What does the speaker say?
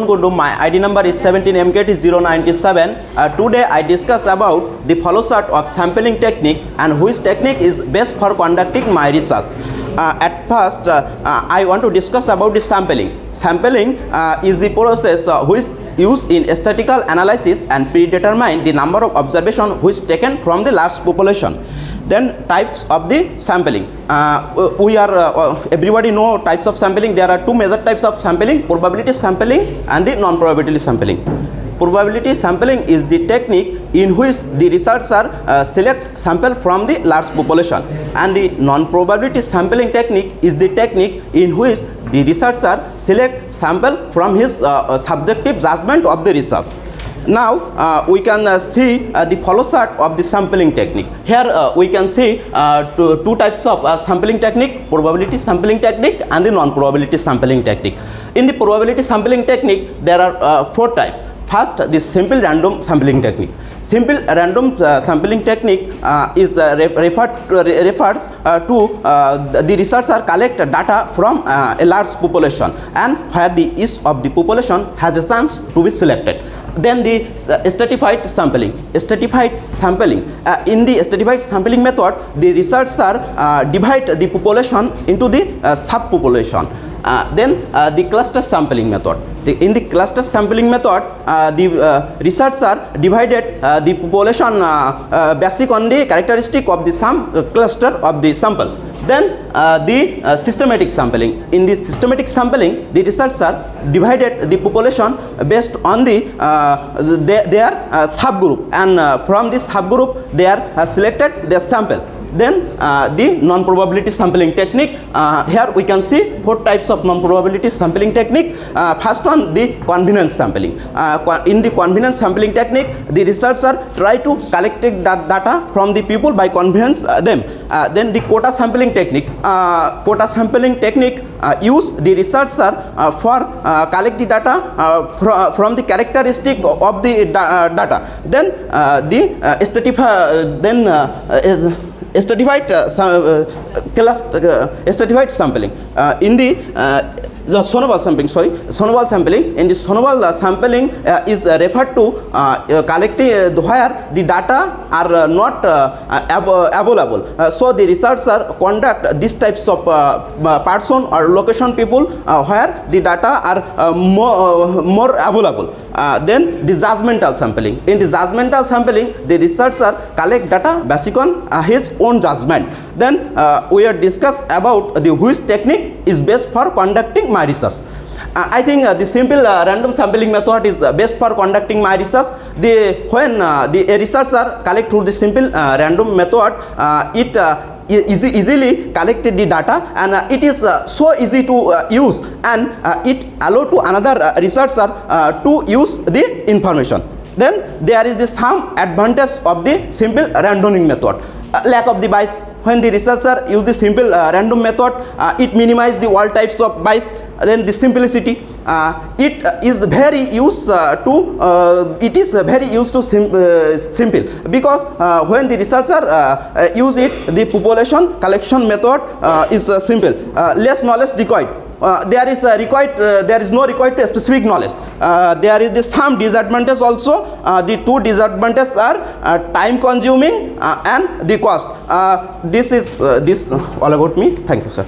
Kundu, my ID number is 17MKT097. Today I discuss about the follow chart of sampling technique and which technique is best for conducting my research. At first, I want to discuss about the sampling. Sampling is the process which used in statistical analysis and predetermine the number of observations which taken from the large population. Then types of the sampling. Everybody know types of sampling. There are two major types of sampling: probability sampling and the non-probability sampling. Probability sampling is the technique in which the researcher select sample from the large population, and the non-probability sampling technique is the technique in which the researcher select sample from his subjective judgment of the research. Now we can see the follow chart of the sampling technique. Here we can see two types of sampling technique: probability sampling technique and the non-probability sampling technique. In the probability sampling technique, there are four types. First, the simple random sampling technique. Simple random sampling technique refers to the researcher collect data from a large population, and where the each of the population has a chance to be selected. Then the stratified sampling. Stratified sampling. In the stratified sampling method, the researcher divide the population into the subpopulation. Then the cluster sampling method. In the cluster sampling method, the researcher divided the population basic on the characteristic of the some cluster of the sample. Then the systematic sampling. In the systematic sampling, the researcher divided the population based on the their subgroup, and from this subgroup they are selected their sample. Then the non-probability sampling technique. Here we can see four types of non-probability sampling technique. First one, the convenience sampling. In the convenience sampling technique, the researcher try to collect data from the people by convenience them. Then the quota sampling technique. Quota sampling technique use the researcher for collect the data from the characteristic of the data. Then the stratified sampling. In the Snowball sampling. Snowball sampling. In the snowball sampling is referred to collecting where the data are not available. So the researcher conduct these types of person or location people where the data are more available. Then the judgmental sampling. In the judgmental sampling, the researcher collect data based on his own judgment. Then we are discuss about the which technique is best for conducting my research. I think the simple random sampling method is best for conducting my research. When the researcher collect through the simple random method, it easily collected the data, and it is so easy to use, and it allow to another researcher to use the information. Then there is the some advantage of the simple randoming method. Lack of the bias. When the researcher use the simple random method, it minimize the all types of bias. Then the simplicity. It is very used to simple, because when the researcher use it, the population collection method is simple. Less knowledge required. There is no required to specific knowledge. There is the some disadvantage also. The two disadvantages are time consuming and the cost. This is all about me. Thank you, sir.